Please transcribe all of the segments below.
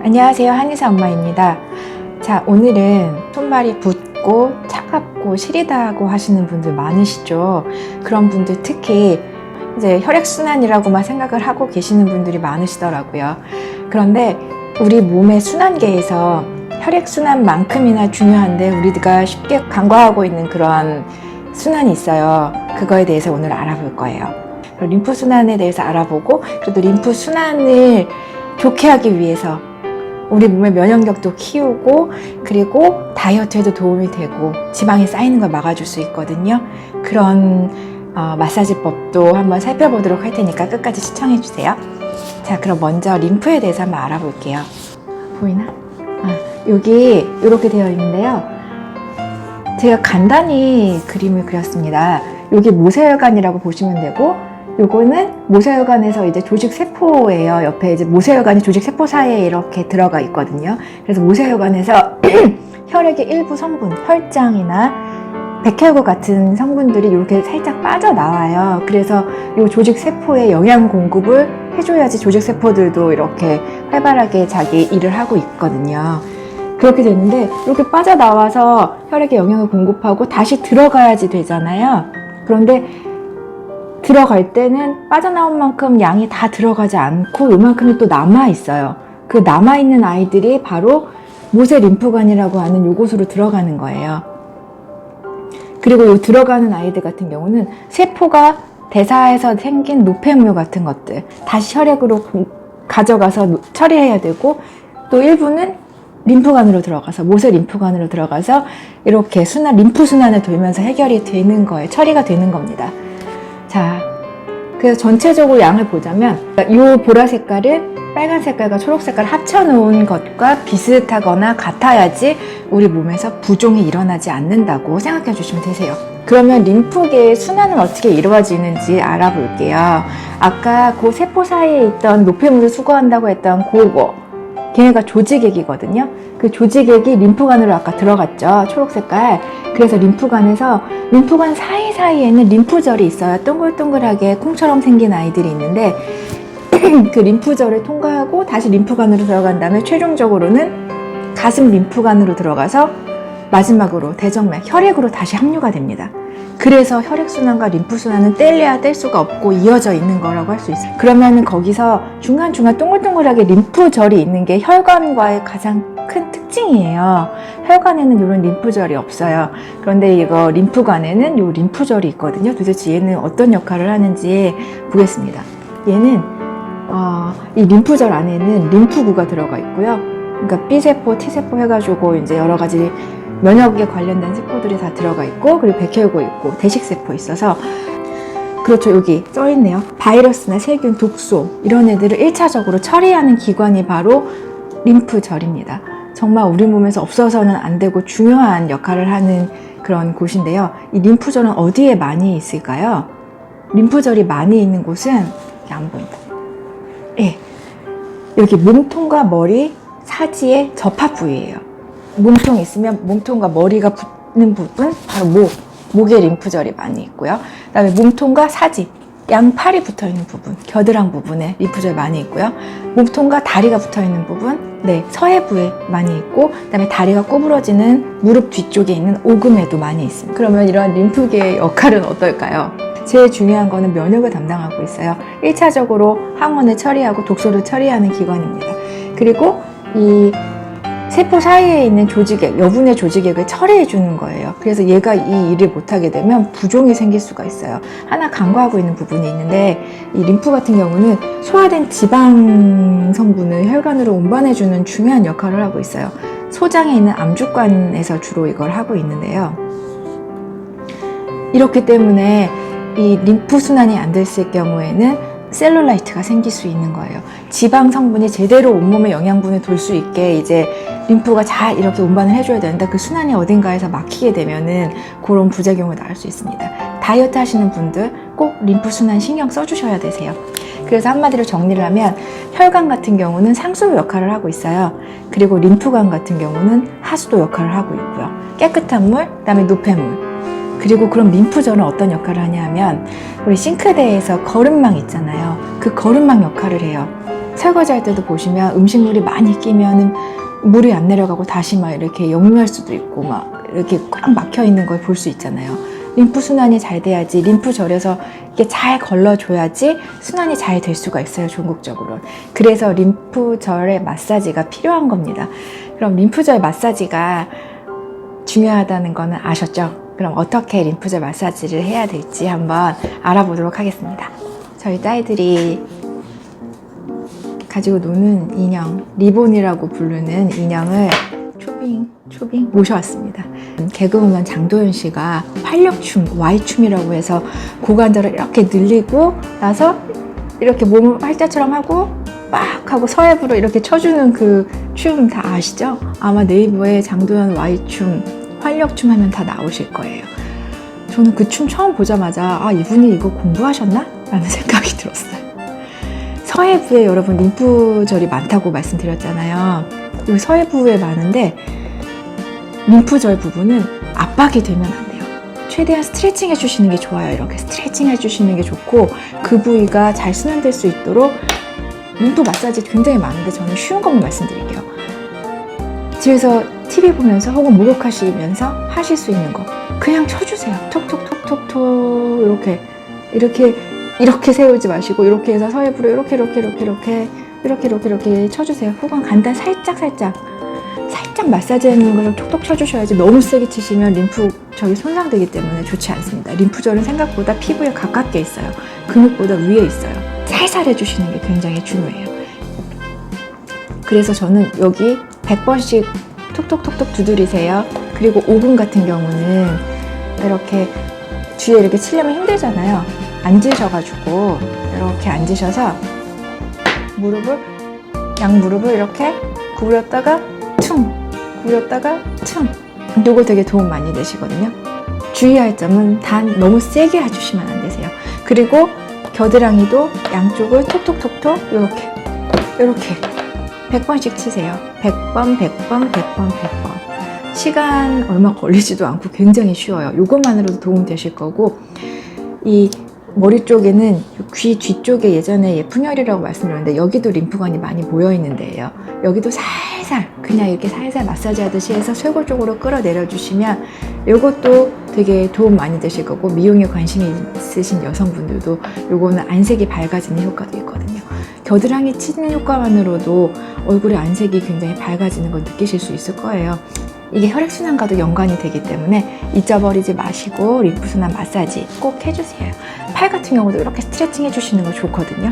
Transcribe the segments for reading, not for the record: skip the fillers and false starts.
안녕하세요, 한의사 엄마입니다. 자, 오늘은 손발이 붓고 차갑고 시리다고 하시는 분들 많으시죠. 그런 분들 특히 이제 혈액순환이라고만 생각을 하고 계시는 분들이 많으시더라고요. 그런데 우리 몸의 순환계에서 혈액순환만큼이나 중요한데 우리가 쉽게 간과하고 있는 그런 순환이 있어요. 그거에 대해서 오늘 알아볼 거예요. 림프순환에 대해서 알아보고, 그래도 림프순환을 좋게 하기 위해서 우리 몸의 면역력도 키우고, 그리고 다이어트에도 도움이 되고 지방이 쌓이는 걸 막아줄 수 있거든요. 그런 마사지법도 한번 살펴보도록 할 테니까 끝까지 시청해 주세요. 자, 그럼 먼저 림프에 대해서 한번 알아볼게요. 보이나? 여기 이렇게 되어 있는데요. 제가 간단히 그림을 그렸습니다. 여기 모세혈관이라고 보시면 되고, 요거는 모세혈관에서 이제 조직세포예요. 옆에 이제 모세혈관이 조직세포 사이에 이렇게 들어가 있거든요. 그래서 모세혈관에서 혈액의 일부 성분, 혈장이나 백혈구 같은 성분들이 이렇게 살짝 빠져나와요. 그래서 이 조직세포에 영양 공급을 해줘야지 조직세포들도 이렇게 활발하게 자기 일을 하고 있거든요. 그렇게 되는데 이렇게 빠져나와서 혈액에 영양을 공급하고 다시 들어가야지 되잖아요. 그런데 들어갈 때는 빠져나온 만큼 양이 다 들어가지 않고 요만큼이 또 남아있어요. 그 남아있는 아이들이 바로 모세 림프관이라고 하는 요곳으로 들어가는 거예요. 그리고 요 들어가는 아이들 같은 경우는 세포가 대사에서 생긴 노폐물 같은 것들 다시 혈액으로 가져가서 처리해야 되고, 또 일부는 림프관으로 들어가서 모세 림프관으로 들어가서 이렇게 림프 순환을 돌면서 해결이 되는 거예요. 처리가 되는 겁니다. 자, 그래서 전체적으로 양을 보자면 이 보라 색깔을 빨간 색깔과 초록 색깔 합쳐놓은 것과 비슷하거나 같아야지 우리 몸에서 부종이 일어나지 않는다고 생각해 주시면 되세요. 그러면 림프계의 순환은 어떻게 이루어지는지 알아볼게요. 아까 그 세포 사이에 있던 노폐물을 수거한다고 했던 그거, 걔네가 조직액이거든요. 그 조직액이 림프관으로 아까 들어갔죠. 초록 색깔. 그래서 림프관 사이사이에는 림프절이 있어요. 동글동글하게 콩처럼 생긴 아이들이 있는데 그 림프절을 통과하고 다시 림프관으로 들어간 다음에 최종적으로는 가슴 림프관으로 들어가서 마지막으로 대정맥, 혈액으로 다시 합류가 됩니다. 그래서 혈액순환과 림프순환은 뗄래야 뗄 수가 없고 이어져 있는 거라고 할 수 있어요. 그러면 거기서 중간중간 동글동글하게 림프절이 있는 게 혈관과의 가장 큰 특징이에요. 혈관에는 이런 림프절이 없어요. 그런데 이거 림프관에는 이 림프절이 있거든요. 도대체 얘는 어떤 역할을 하는지 보겠습니다. 얘는 이 림프절 안에는 림프구가 들어가 있고요. 그러니까 B세포, T세포 해가지고 이제 여러 가지 면역에 관련된 세포들이 다 들어가 있고, 그리고 백혈구 있고 대식세포 있어서, 그렇죠, 여기 써있네요. 바이러스나 세균, 독소 이런 애들을 1차적으로 처리하는 기관이 바로 림프절입니다. 정말 우리 몸에서 없어서는 안 되고 중요한 역할을 하는 그런 곳인데요. 이 림프절은 어디에 많이 있을까요? 림프절이 많이 있는 곳은 안 보인다. 예, 여기 몸통과 머리 사지의 접합 부위예요. 몸통이 있으면 몸통과 머리가 붙는 부분, 바로 목에 림프절이 많이 있고요. 그 다음에 몸통과 사지, 양팔이 붙어있는 부분, 겨드랑 부분에 림프절이 많이 있고요. 몸통과 다리가 붙어있는 부분, 서해부에 많이 있고, 그 다음에 다리가 구부러지는 무릎 뒤쪽에 있는 오금에도 많이 있습니다. 그러면 이런 림프계의 역할은 어떨까요? 제일 중요한 거는 면역을 담당하고 있어요. 1차적으로 항원을 처리하고 독소를 처리하는 기관입니다. 그리고 이 세포 사이에 있는 조직액, 여분의 조직액을 처리해 주는 거예요. 그래서 얘가 이 일을 못하게 되면 부종이 생길 수가 있어요. 하나 간과하고 있는 부분이 있는데, 이 림프 같은 경우는 소화된 지방 성분을 혈관으로 운반해 주는 중요한 역할을 하고 있어요. 소장에 있는 암주관에서 주로 이걸 하고 있는데요. 이렇기 때문에 이 림프 순환이 안 됐을 경우에는 셀룰라이트가 생길 수 있는 거예요. 지방 성분이 제대로 온몸에 영양분을 돌 수 있게 이제 림프가 잘 이렇게 운반을 해줘야 되는데 그 순환이 어딘가에서 막히게 되면은 그런 부작용을 낳을 수 있습니다. 다이어트 하시는 분들 꼭 림프 순환 신경 써주셔야 되세요. 그래서 한마디로 정리를 하면 혈관 같은 경우는 상수도 역할을 하고 있어요. 그리고 림프관 같은 경우는 하수도 역할을 하고 있고요. 깨끗한 물, 그다음에 노폐물, 그리고 그럼 림프절은 어떤 역할을 하냐면 우리 싱크대에서 거름망 있잖아요. 그 거름망 역할을 해요. 설거지 할 때도 보시면 음식물이 많이 끼면은 물이 안 내려가고 다시 막 이렇게 역류할 수도 있고 막 이렇게 꽉 막혀 있는 걸 볼 수 있잖아요. 림프 순환이 잘 돼야지, 림프절에서 이게 잘 걸러줘야지 순환이 잘 될 수가 있어요, 종국적으로. 그래서 림프절의 마사지가 필요한 겁니다. 그럼 림프절 마사지가 중요하다는 거는 아셨죠? 그럼 어떻게 림프절 마사지를 해야 될지 한번 알아보도록 하겠습니다. 저희 딸들이 가지고 노는 인형, 리본이라고 부르는 인형을 초빙 모셔왔습니다. 개그우먼 장도연 씨가 활력춤, Y춤이라고 해서 고관절을 이렇게 늘리고 나서 이렇게 몸을 활자처럼 하고 빡 하고 서해부로 이렇게 쳐주는 그 춤 다 아시죠? 아마 네이버에 장도연 Y춤, 활력춤 하면 다 나오실 거예요. 저는 그 춤 처음 보자마자 아, 이분이 이거 공부하셨나? 라는 생각이 들었어요. 서해부에 여러분 림프절이 많다고 말씀드렸잖아요. 여기 서해부에 많은데 림프절 부분은 압박이 되면 안 돼요. 최대한 스트레칭 해주시는 게 좋아요. 이렇게 스트레칭 해주시는 게 좋고 그 부위가 잘 순환될 수 있도록 림프 마사지 굉장히 많은데 저는 쉬운 것만 말씀드릴게요. 집에서 TV 보면서 혹은 목욕하시면서 하실 수 있는 거 그냥 쳐주세요. 톡톡톡톡톡 이렇게 세우지 마시고 이렇게 해서 서해부로 이렇게 쳐주세요. 혹은 간단 살짝 마사지 해놓은 걸 톡톡 쳐주셔야지 너무 세게 치시면 림프절이 손상되기 때문에 좋지 않습니다. 림프절은 생각보다 피부에 가깝게 있어요. 근육보다 위에 있어요. 살살 해주시는 게 굉장히 중요해요. 그래서 저는 여기 100번씩 톡톡톡톡 두드리세요. 그리고 5분 같은 경우는 이렇게 뒤에 이렇게 치려면 힘들잖아요. 앉으셔가지고 이렇게 앉으셔서 양무릎을 이렇게 구부렸다가 퉁 요거 되게 도움 많이 되시거든요. 주의할 점은 단 너무 세게 해주시면 안 되세요. 그리고 겨드랑이도 양쪽을 톡톡톡톡 이렇게 100번씩 치세요. 100번 시간 얼마 걸리지도 않고 굉장히 쉬워요. 요것만으로도 도움 되실 거고 이 머리 쪽에는 귀 뒤쪽에 예전에 예풍혈이라고 말씀드렸는데 여기도 림프관이 많이 모여 있는 데예요. 여기도 살살 그냥 이렇게 살살 마사지 하듯이 해서 쇄골 쪽으로 끌어내려 주시면 이것도 되게 도움 많이 되실 거고 미용에 관심이 있으신 여성분들도 요거는 안색이 밝아지는 효과도 있거든요. 겨드랑이 치는 효과만으로도 얼굴의 안색이 굉장히 밝아지는 걸 느끼실 수 있을 거예요. 이게 혈액순환과도 연관이 되기 때문에 잊어버리지 마시고 림프순환 마사지 꼭 해주세요. 팔 같은 경우도 이렇게 스트레칭 해주시는 거 좋거든요.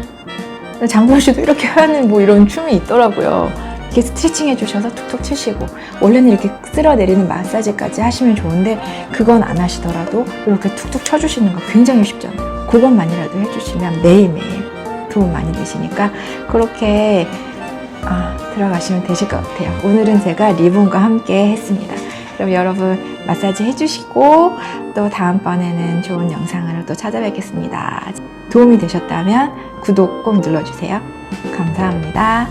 장도연 씨도 이렇게 하는 뭐 이런 춤이 있더라고요. 이렇게 스트레칭 해주셔서 툭툭 치시고 원래는 이렇게 쓸어내리는 마사지까지 하시면 좋은데 그건 안 하시더라도 이렇게 툭툭 쳐주시는 거 굉장히 쉽잖아요. 그것만이라도 해주시면 매일매일 도움 많이 되시니까 그렇게 들어가시면 되실 것 같아요. 오늘은 제가 리본과 함께 했습니다. 그럼 여러분 마사지 해주시고 또 다음번에는 좋은 영상으로 또 찾아뵙겠습니다. 도움이 되셨다면 구독 꼭 눌러주세요. 감사합니다.